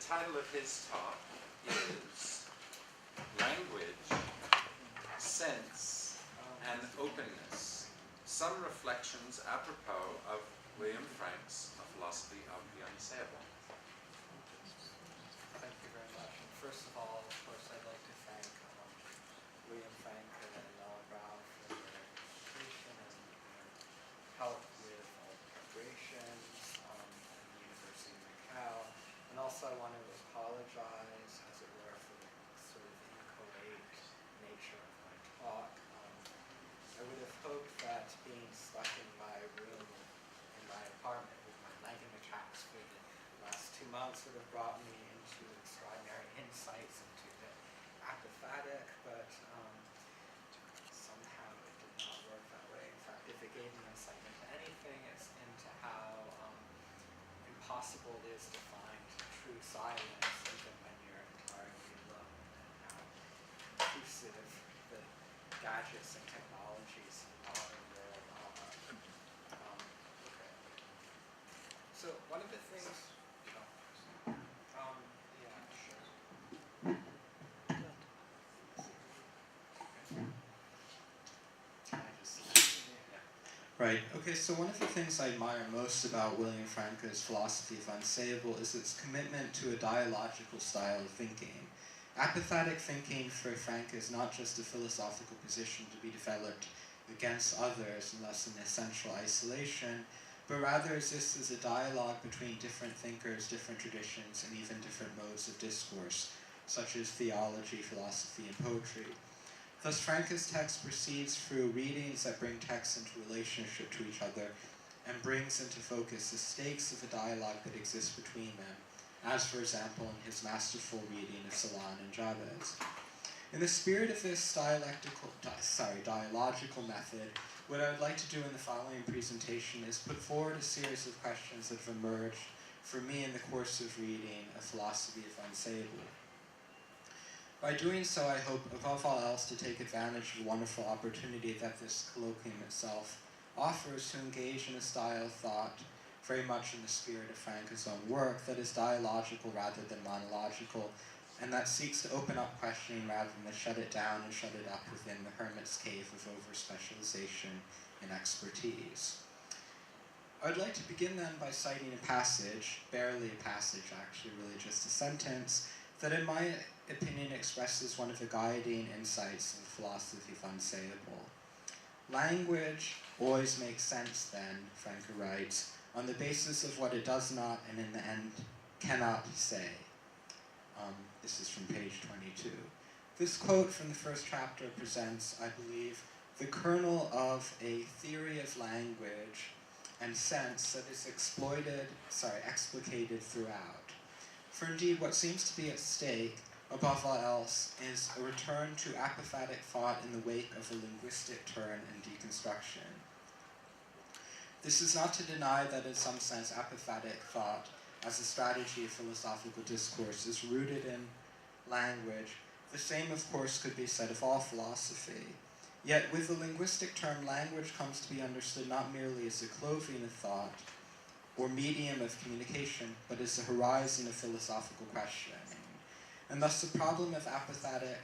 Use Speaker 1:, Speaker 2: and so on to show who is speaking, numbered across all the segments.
Speaker 1: title of his talk is Language, Sense, and Openness. Some reflections apropos of William Frank's A Philosophy of the Unsayable.
Speaker 2: Thank you very much. And first of all, of course, I'd like to thank William Frank and Noah Brown for their education and their help with all the preparations at the University of Macau. And also I want to apologize, as it were, for the sort of inchoate nature of my talk. I would have hoped that being stuck in my room, in my apartment with my nagging attacks for the last 2 months would have brought me into extraordinary insights into the apophatic, but somehow it did not work that way. In fact, if it gave me insight into anything, it's into how impossible it is to find true silence even when you're entirely alone, and how intrusive the gadgets and technologies in the modern world are. Okay. So one of the things, yeah, sure. Right, okay, so one of the things I admire most about William Franke's Philosophy of Unsayable is its commitment to a dialogical style of thinking. Apophatic thinking for Franke is not just a philosophical position to be developed against others and thus in essential isolation, but rather exists as a dialogue between different thinkers, different traditions, and even different modes of discourse, such as theology, philosophy, and poetry. Thus, Franke's text proceeds through readings that bring texts into relationship to each other and brings into focus the stakes of a dialogue that exists between them, as, for example, in his masterful reading of Celan and Jabez. In the spirit of this dialogical method, what I would like to do in the following presentation is put forward a series of questions that have emerged for me in the course of reading A Philosophy of Unsayable. By doing so, I hope, above all else, to take advantage of the wonderful opportunity that this colloquium itself offers to engage in a style of thought very much in the spirit of Franke's own work that is dialogical rather than monological, and that seeks to open up questioning rather than to shut it down and shut it up within the hermit's cave of over-specialization and expertise. I'd like to begin then by citing a passage, barely a passage actually, really just a sentence, that in my opinion expresses one of the guiding insights of the Philosophy of Unsayable. Language always makes sense then, Franke writes, on the basis of what it does not and in the end cannot say. This is from page 22. This quote from the first chapter presents, I believe, the kernel of a theory of language and sense that is explicated throughout. For indeed, what seems to be at stake, above all else, is a return to apophatic thought in the wake of a linguistic turn and deconstruction. This is not to deny that in some sense apophatic thought as a strategy of philosophical discourse is rooted in language. The same, of course, could be said of all philosophy. Yet with the linguistic term, language comes to be understood not merely as a clothing of thought or medium of communication, but as a horizon of philosophical questioning. And thus the problem of apophatic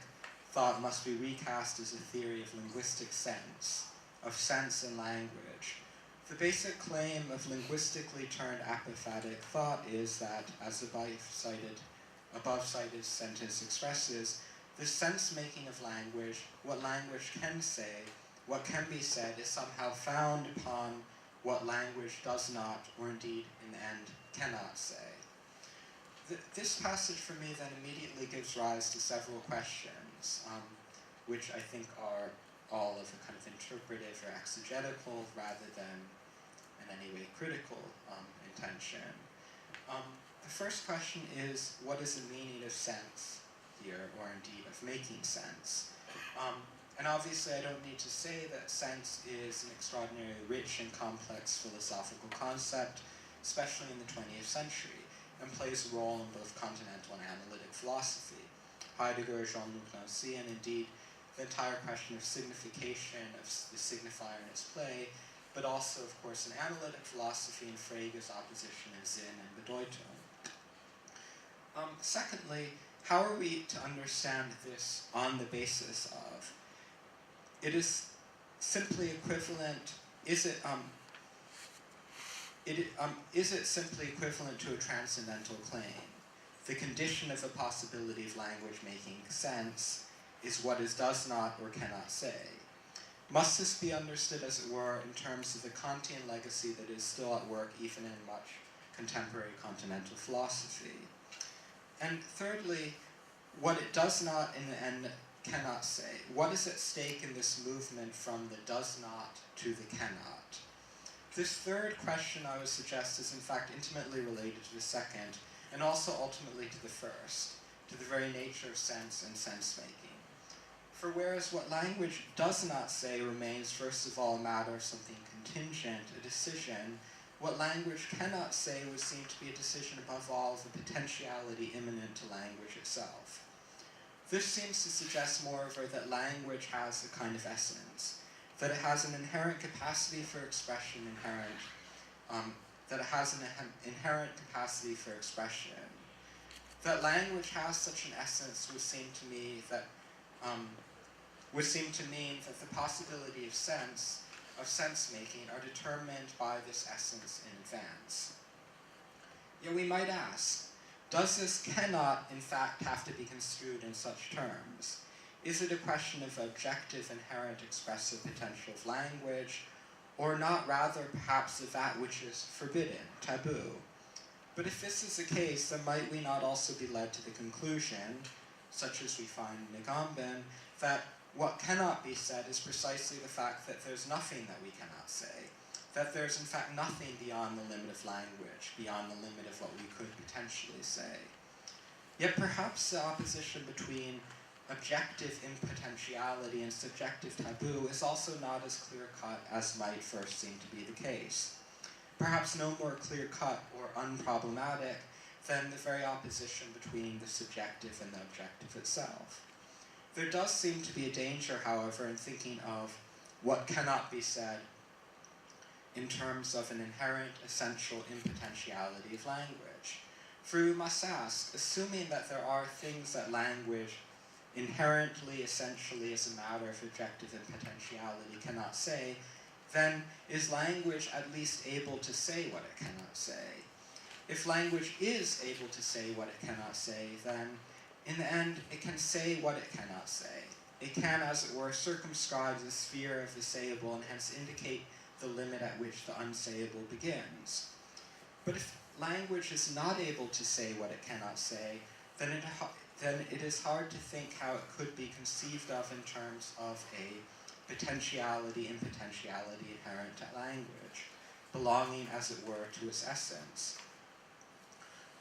Speaker 2: thought must be recast as a theory of linguistic sense, of sense and language. The basic claim of linguistically turned apophatic thought is that, as the above-cited sentence expresses, the sense-making of language, what language can say, what can be said, is somehow found upon what language does not, or indeed, in the end, cannot say. This passage for me then immediately gives rise to several questions, which I think are all of a kind of interpretive or exegetical rather than in any way critical intention. The first question is, what is the meaning of sense here, or indeed of making sense? And obviously I don't need to say that sense is an extraordinarily rich and complex philosophical concept, especially in the 20th century, and plays a role in both continental and analytic philosophy. Heidegger, Jean-Luc Nancy, and indeed the entire question of signification, of the signifier in its play, but also, of course, in analytic philosophy and Frege's opposition in Sinn and Bedeutung. Secondly, how are we to understand this on the basis of? It is simply equivalent, is it simply equivalent to a transcendental claim? The condition of a possibility of language making sense is what it does not or cannot say. Must this be understood, as it were, in terms of the Kantian legacy that is still at work even in much contemporary continental philosophy? And thirdly, what it does not in the end cannot say. What is at stake in this movement from the does not to the cannot? This third question, I would suggest, is in fact intimately related to the second, and also ultimately to the first, to the very nature of sense and sense-making. For whereas what language does not say remains first of all a matter of something contingent, a decision, what language cannot say would seem to be a decision above all of the potentiality immanent to language itself. This seems to suggest, moreover, that language has a kind of essence, that it has an inherent capacity for expression That language has such an essence would seem to me that mean that the possibility of sense-making are determined by this essence in advance. Yet we might ask, does this cannot, in fact, have to be construed in such terms? Is it a question of objective, inherent expressive potential of language, or not rather perhaps of that which is forbidden, taboo? But if this is the case, then might we not also be led to the conclusion, such as we find in Agamben, that what cannot be said is precisely the fact that there's nothing that we cannot say, that there's in fact nothing beyond the limit of language, beyond the limit of what we could potentially say. Yet perhaps the opposition between objective impotentiality and subjective taboo is also not as clear-cut as might first seem to be the case. Perhaps no more clear-cut or unproblematic than the very opposition between the subjective and the objective itself. There does seem to be a danger, however, in thinking of what cannot be said in terms of an inherent, essential impotentiality of language. For we must ask, assuming that there are things that language inherently, essentially, as a matter of objective impotentiality cannot say, then is language at least able to say what it cannot say? If language is able to say what it cannot say, then in the end, it can say what it cannot say. It can, as it were, circumscribe the sphere of the sayable and hence indicate the limit at which the unsayable begins. But if language is not able to say what it cannot say, then it is hard to think how it could be conceived of in terms of a potentiality and potentiality inherent to language, belonging, as it were, to its essence.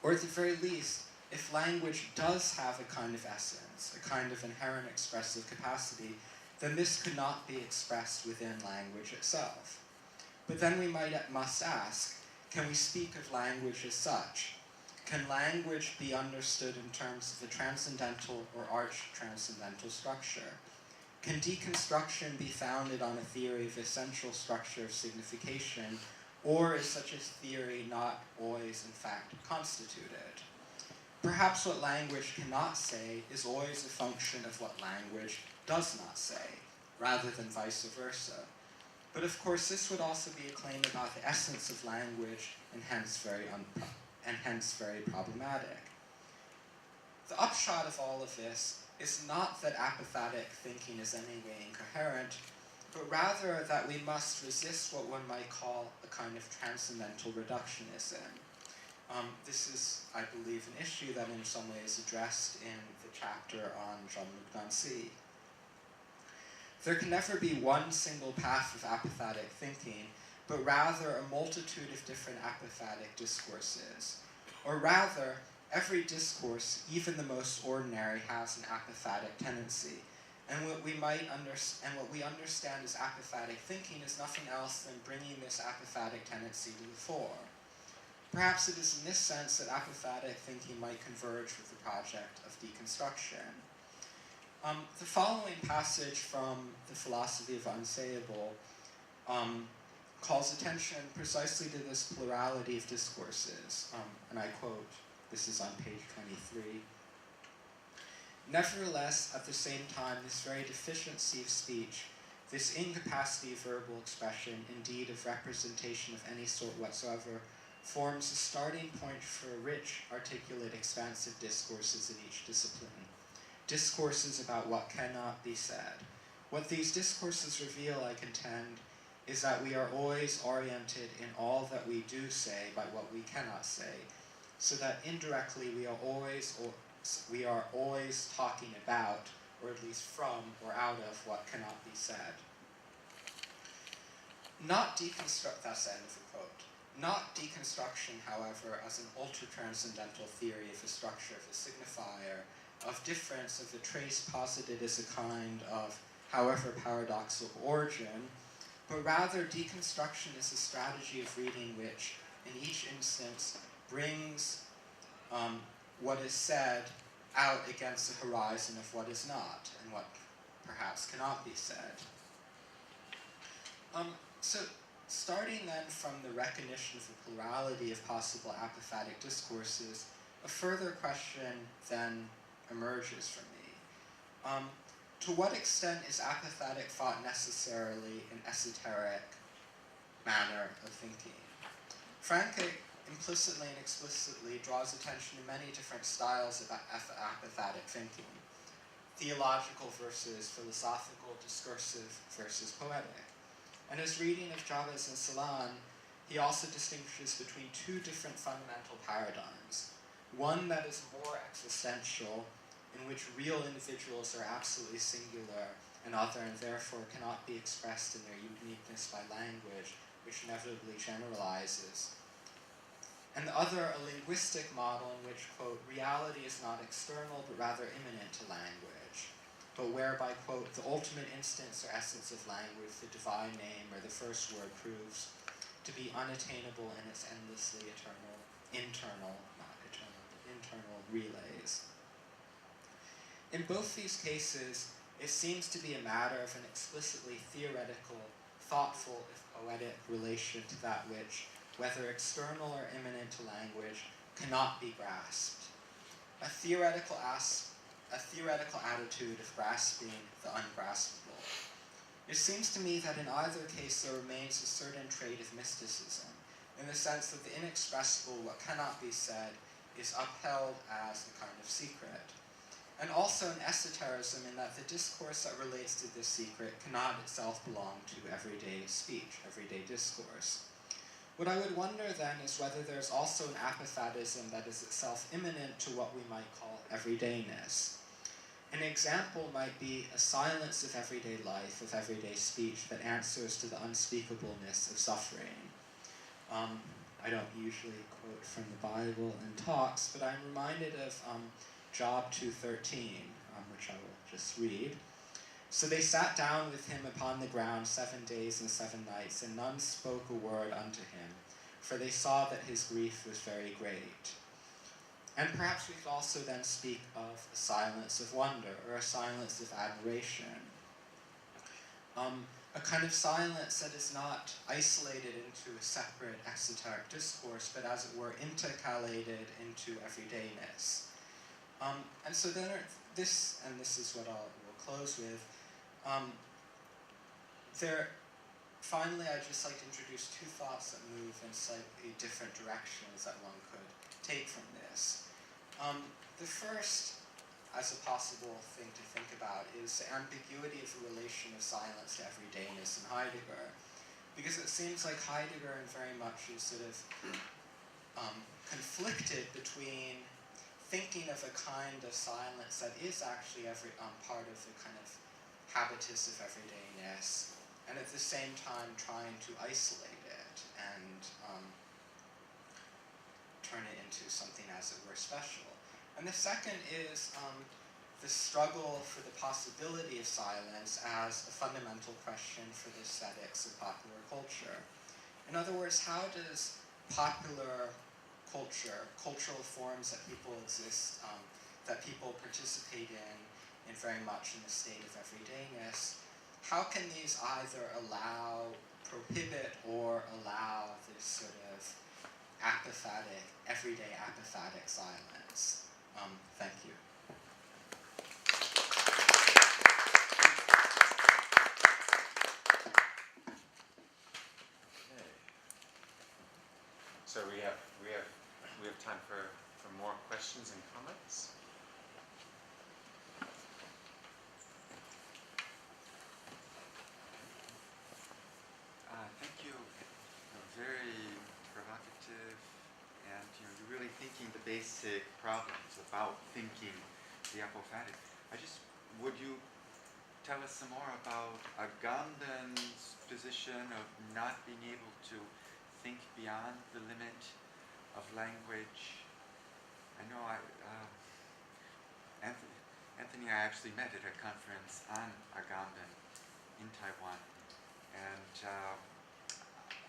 Speaker 2: Or at the very least, if language does have a kind of essence, a kind of inherent expressive capacity, then this could not be expressed within language itself. But then we must ask, can we speak of language as such? Can language be understood in terms of a transcendental or arch-transcendental structure? Can deconstruction be founded on a theory of essential structure of signification, or is such a theory not always, in fact, constituted? Perhaps what language cannot say is always a function of what language does not say, rather than vice versa. But of course, this would also be a claim about the essence of language, and hence very problematic. The upshot of all of this is not that apophatic thinking is any way incoherent, but rather that we must resist what one might call a kind of transcendental reductionism. This is, I believe, an issue that in some ways is addressed in the chapter on Jean-Luc Nancy. There can never be one single path of apophatic thinking, but rather a multitude of different apophatic discourses. Or rather, every discourse, even the most ordinary, has an apophatic tendency. And what we understand as apophatic thinking is nothing else than bringing this apophatic tendency to the fore. Perhaps it is in this sense that apophatic thinking might converge with the project of deconstruction. The following passage from the Philosophy of Unsayable calls attention precisely to this plurality of discourses, and I quote, This is on page 23. Nevertheless, at the same time, this very deficiency of speech, this incapacity of verbal expression, indeed of representation of any sort whatsoever, forms a starting point for rich, articulate, expansive discourses in each discipline. Discourses about what cannot be said. What these discourses reveal, I contend, is that we are always oriented in all that we do say by what we cannot say, so that indirectly we are always talking about, or at least from or out of, what cannot be said. Not deconstruct, that's the end of the quote. Not deconstruction, however, as an ultra-transcendental theory of the structure of a signifier, of difference, of the trace posited as a kind of, however paradoxical, origin, but rather deconstruction is a strategy of reading which, in each instance, brings what is said out against the horizon of what is not, and what perhaps cannot be said. So, starting then from the recognition of the plurality of possible apophatic discourses, a further question then emerges for me. To what extent is apophatic thought necessarily an esoteric manner of thinking? Franke implicitly and explicitly draws attention to many different styles of apophatic thinking. Theological versus philosophical, discursive versus poetic. In his reading of Jabez and Celan, he also distinguishes between two different fundamental paradigms. One that is more existential, in which real individuals are absolutely singular and other, and therefore cannot be expressed in their uniqueness by language, which inevitably generalizes. And the other, a linguistic model in which, quote, reality is not external, but rather immanent to language, but whereby, quote, the ultimate instance or essence of language, the divine name or the first word, proves to be unattainable in its endlessly internal relays. In both these cases, it seems to be a matter of an explicitly theoretical, thoughtful, if poetic relation to that which, whether external or immanent to language, cannot be grasped. A theoretical attitude of grasping the ungraspable. It seems to me that in either case there remains a certain trait of mysticism, in the sense that the inexpressible, what cannot be said, is upheld as a kind of secret. And also an esotericism in that the discourse that relates to this secret cannot itself belong to everyday speech, everyday discourse. What I would wonder then is whether there's also an apophatism that is itself immanent to what we might call everydayness. An example might be a silence of everyday life, of everyday speech, that answers to the unspeakableness of suffering. I don't usually quote from the Bible in talks, but I'm reminded of Job 2:13, which I will just read. So they sat down with him upon the ground 7 days and 7 nights, and none spoke a word unto him, for they saw that his grief was very great. And perhaps we could also then speak of a silence of wonder, or a silence of admiration. A kind of silence that is not isolated into a separate exoteric discourse, but as it were intercalated into everydayness. And so then this is what we'll close with. Finally, I'd just like to introduce two thoughts that move in slightly different directions that one could take from this. The first, as a possible thing to think about, is the ambiguity of the relation of silence to everydayness in Heidegger. Because it seems like Heidegger very much is sort of conflicted between thinking of a kind of silence that is actually part of the kind of habitus of everydayness, and at the same time trying to isolate it and turn it into something, as it were, special. And the second is the struggle for the possibility of silence as a fundamental question for the aesthetics of popular culture. In other words, how does popular culture, cultural forms that people participate in very much in the state of everydayness, how can these either prohibit or allow this sort of apophatic, everyday apophatic silence. Thank you.
Speaker 1: Okay. So we have time for more questions and comments.
Speaker 3: Thank you. Very provocative, and you're really thinking the basic problems about thinking the apophatic. Would you tell us some more about Agamben's position of not being able to think beyond the limit of language? I know Anthony and I actually met at a conference on Agamben in Taiwan, and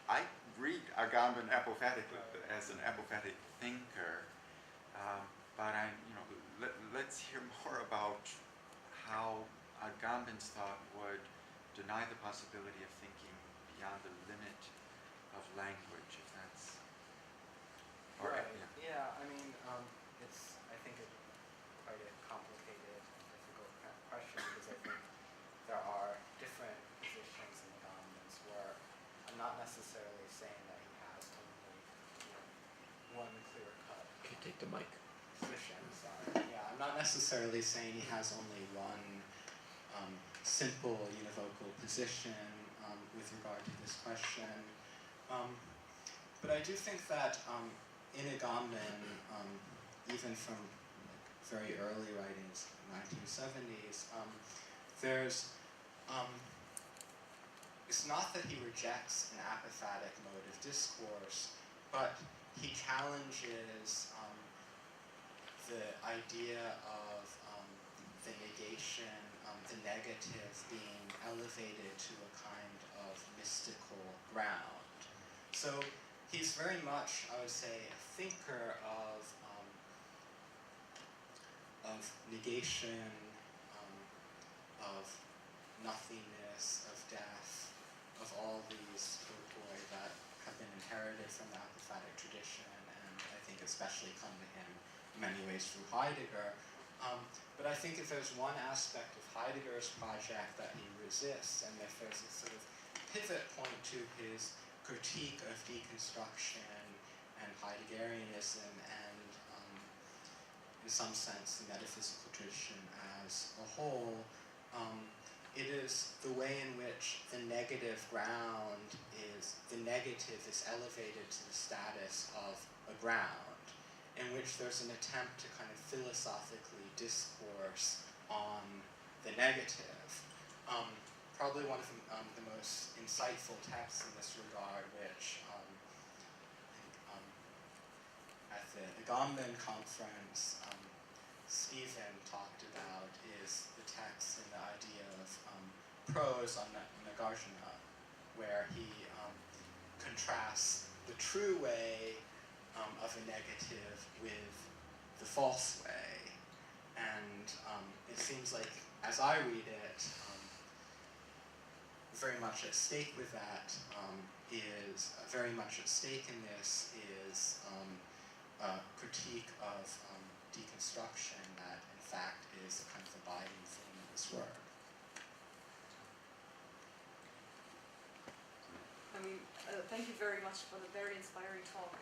Speaker 3: I read Agamben apophatic as an apophatic thinker, but let's hear more about how Agamben's thought would deny the possibility of thinking beyond the limit of language, if that's...
Speaker 2: Right. Yeah. I mean, it's, I think, quite a complicated, difficult question, because I think there are different positions in Agamben's work. I'm not necessarily saying that he has only one clear-cut.
Speaker 4: Can you take the mic?
Speaker 2: Position. Sorry. Yeah. I'm not necessarily saying he has only one simple univocal position with regard to this question. But I do think that in Agamben, even from very early writings, 1970s, it's not that he rejects an apophatic mode of discourse, but he challenges the idea of the negation, the negative being elevated to a kind of mystical ground. So he's very much, I would say, a thinker of negation, of nothingness, of death, of all these topoi that have been inherited from the apophatic tradition, and I think especially come to him in many ways through Heidegger. But I think if there's one aspect of Heidegger's project that he resists, and if there's a sort of pivot point to his critique of deconstruction and Heideggerianism and, in some sense, the metaphysical tradition as a whole, it is the way in which the negative ground is, the negative is elevated to the status of a ground, in which there's an attempt to kind of philosophically discourse on the negative. Probably one of the most insightful texts in this regard, which I think at the Agamben conference, Stephen talked about, is the text and the idea of prose on Nagarjuna, where he contrasts the true way of a negative with the false way. And it seems like, as I read it, very much at stake with that is, very much at stake in this is a critique of deconstruction that, in fact, is a kind of abiding theme in this work.
Speaker 5: I mean, thank you very much for the very inspiring talk.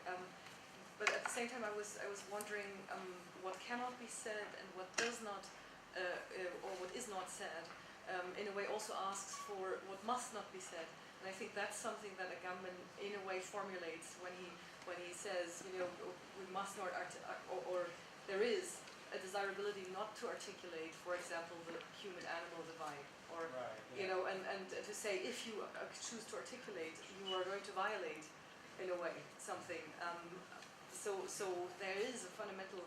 Speaker 5: But at the same time, I was wondering what cannot be said and what does not, or what is not said. In a way, also asks for what must not be said, and I think that's something that Agamben, in a way, formulates when he says, we must not or there is a desirability not to articulate, for example, the human-animal divide, or
Speaker 2: Right, yeah.
Speaker 5: and to say if you choose to articulate, you are going to violate, in a way, something. So there is a fundamental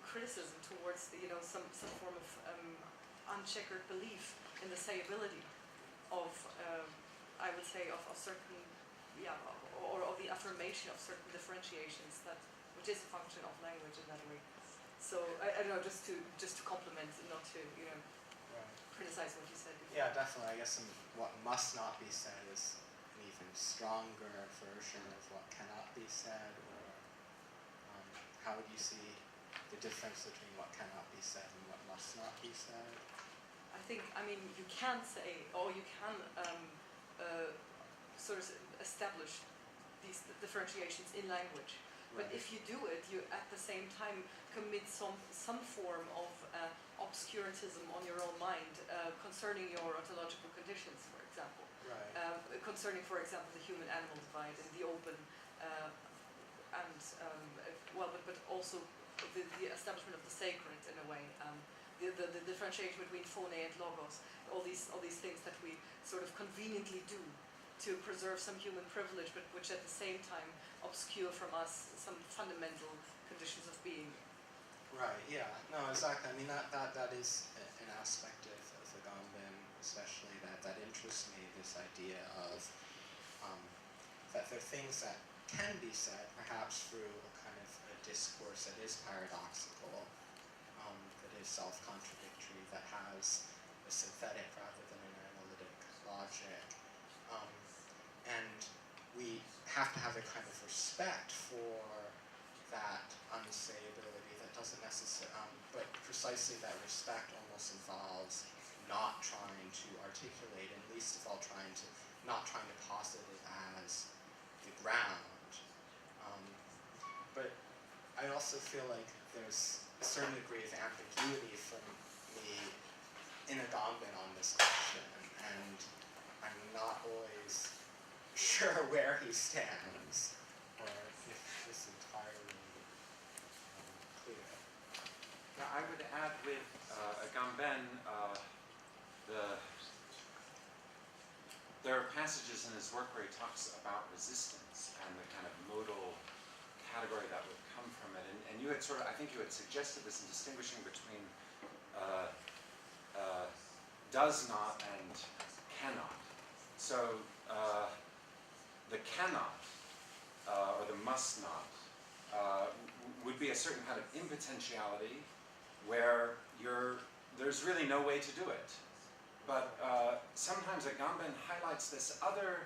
Speaker 5: criticism towards some form of uncheckered belief in the sayability of, I would say, of certain, or of the affirmation of certain differentiations which is a function of language in that way. So I don't know, just to compliment, not to
Speaker 2: Right.
Speaker 5: criticize what you said before.
Speaker 2: Yeah, definitely. I guess what must not be said is an even stronger version of what cannot be said, or how would you see the difference between what cannot be said and what must not be said?
Speaker 5: I mean, you can say, or you can sort of establish these differentiations in language. But
Speaker 2: Right.
Speaker 5: if you do it, you at the same time commit some form of obscurantism on your own mind concerning your ontological conditions, for example.
Speaker 2: Right.
Speaker 5: Concerning, for example, the human-animal divide and the open, and but also the establishment of the sacred in a way. The differentiation between phone and logos, all these things that we sort of conveniently do to preserve some human privilege, but which at the same time obscure from us some fundamental conditions of being.
Speaker 2: Right, yeah. No, exactly. I mean, that is an aspect of Agamben, especially that interests me, this idea of that there are things that can be said, perhaps through a kind of a discourse that is paradoxical, that is self-contradictory, that has a synthetic rather than an analytic logic. And we have to have a kind of respect for that unsayability that doesn't necessarily, but precisely that respect almost involves not trying to articulate, and least of all not trying to posit it as the ground. But I also feel like there's a certain degree of ambiguity for me in Agamben on this question, and I'm not always sure where he stands, or if it's entirely clear.
Speaker 1: Now, I would add with Agamben, there are passages in his work where he talks about resistance and the kind of modal category that would come from it. And you had I think you had suggested this in distinguishing between does not and cannot. So the cannot or the must not would be a certain kind of impotentiality where there's really no way to do it. But sometimes Agamben highlights this other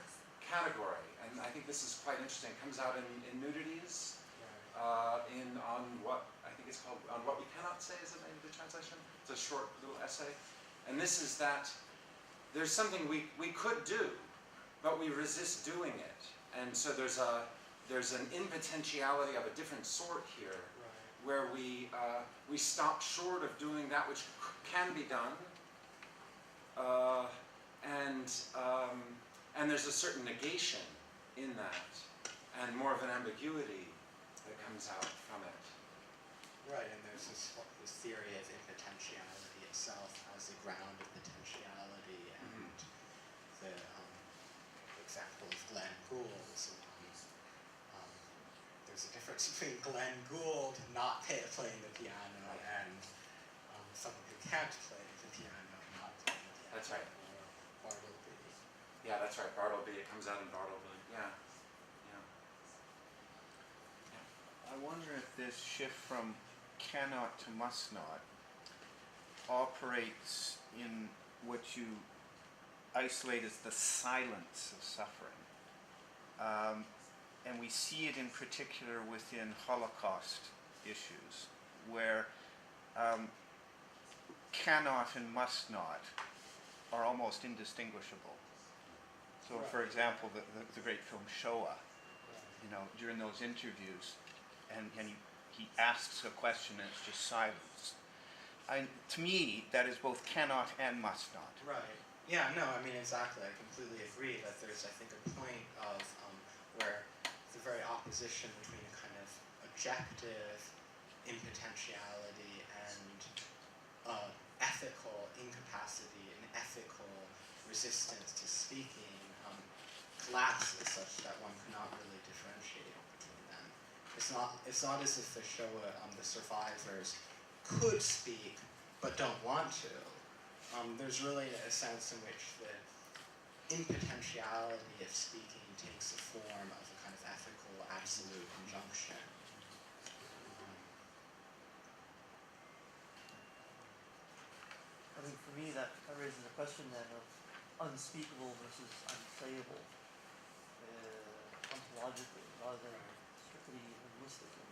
Speaker 1: category, and I think this is quite interesting. It comes out in Nudities, on what I think it's called, On What We Cannot Say is the name of the translation. It's a short little essay. And this is that there's something we could do, but we resist doing it. And so there's an impotentiality of a different sort here, where we stop short of doing that which can be done, and there's a certain negation in that, and more of an ambiguity that comes out from it.
Speaker 2: Right, and there's this theory of impotentiality itself as a ground of potentiality, and the example of Glenn Gould's. There's a difference between Glenn Gould not playing the piano and someone who can't play the piano and not playing the piano.
Speaker 1: That's right.
Speaker 2: Or Bartleby.
Speaker 1: Yeah, that's right. Bartleby. It comes out in Bartleby. Yeah.
Speaker 4: I wonder if this shift from cannot to must not operates in what you isolate as the silence of suffering. And we see it in particular within Holocaust issues, where cannot and must not are almost indistinguishable. So, for example, the great film Shoah, during those interviews, and he asks a question and it's just silence. To me, that is both cannot and must not.
Speaker 2: Right. Yeah, no, I mean, exactly. I completely agree that there's, I think, a point of where the very opposition between a kind of objective impotentiality and ethical incapacity and ethical resistance to speaking collapses such that one cannot really differentiate between them. It's not as if the survivors could speak but don't want to. There's really a sense in which the impotentiality of speaking takes the form of a kind of ethical absolute injunction.
Speaker 6: I think for me that raises a question then of unspeakable versus unsayable. logically rather than strictly linguistically.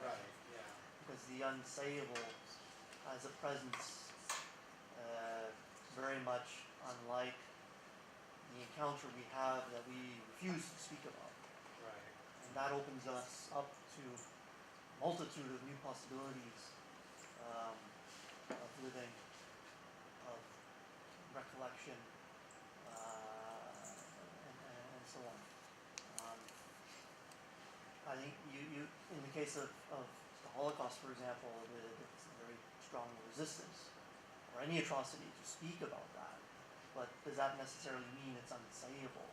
Speaker 2: Right, yeah.
Speaker 6: Because the unsayable has a presence very much unlike the encounter we have that we refuse to speak about.
Speaker 2: Right.
Speaker 6: And that opens us up to a multitude of new possibilities of living, of recollection, and so on. I think you in the case of the Holocaust, for example, there's a very strong resistance, or any atrocity, to speak about that. But does that necessarily mean it's unsayable?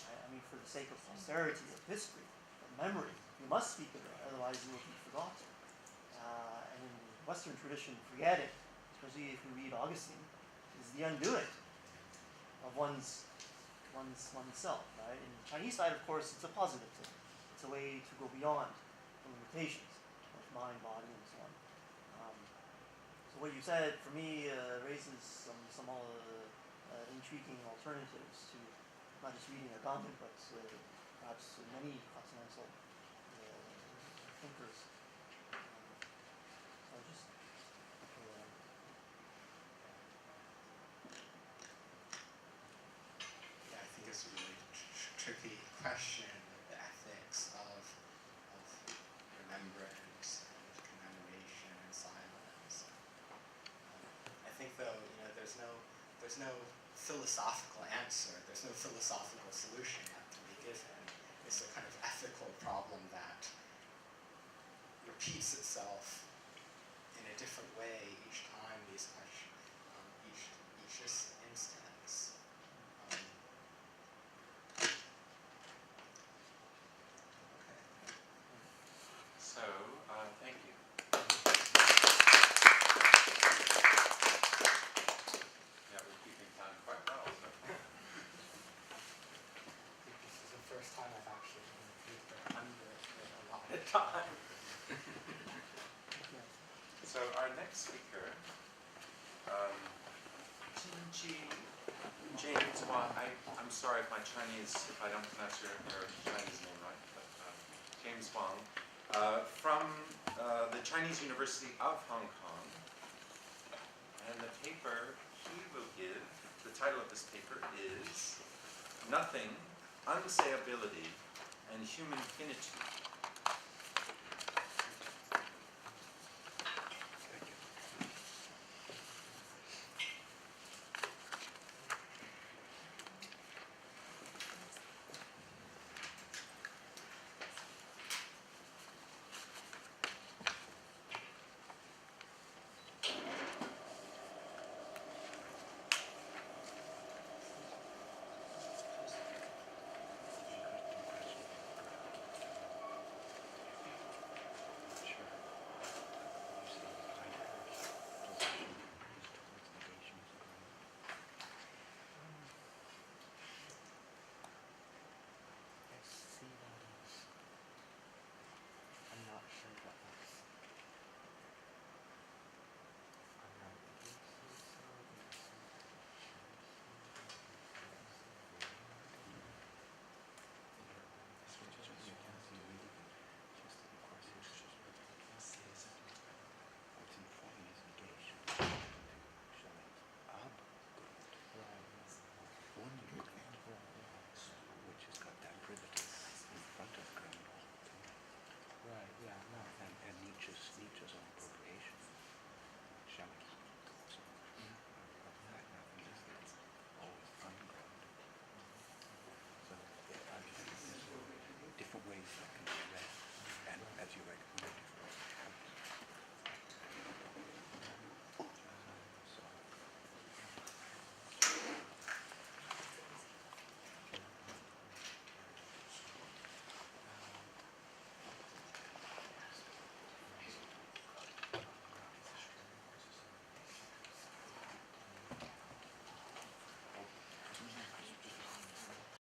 Speaker 6: I mean, for the sake of posterity, of history, of memory, you must speak of it, otherwise you will be forgotten. And in the Western tradition, forgetting, especially if you read Augustine, is the undoing of oneself, right? In the Chinese side, of course, it's a positive thing. It's a way to go beyond the limitations of mind, body, and so on. So what you said, for me, raises some intriguing alternatives to not just reading Agamben, but perhaps many continental thinkers. So just
Speaker 2: Yeah, I think it's a really tricky question, the ethics of remembrance and commemoration and silence. I think though, there's no philosophical answer, there's no philosophical solution that can be given. It's a kind of ethical problem that repeats itself in a different way each time these questions, each instance.
Speaker 1: So, thank you. Yeah, we're keeping time quite well. So.
Speaker 2: I think this is the first time I've actually been under a lot of time.
Speaker 1: So our next speaker, James Wang. I'm sorry if I don't pronounce your Chinese name right, but James Wang, from the Chinese University of Hong Kong. And the paper he will give, the title of this paper is Nothing, Unsayability, and Human Finitude.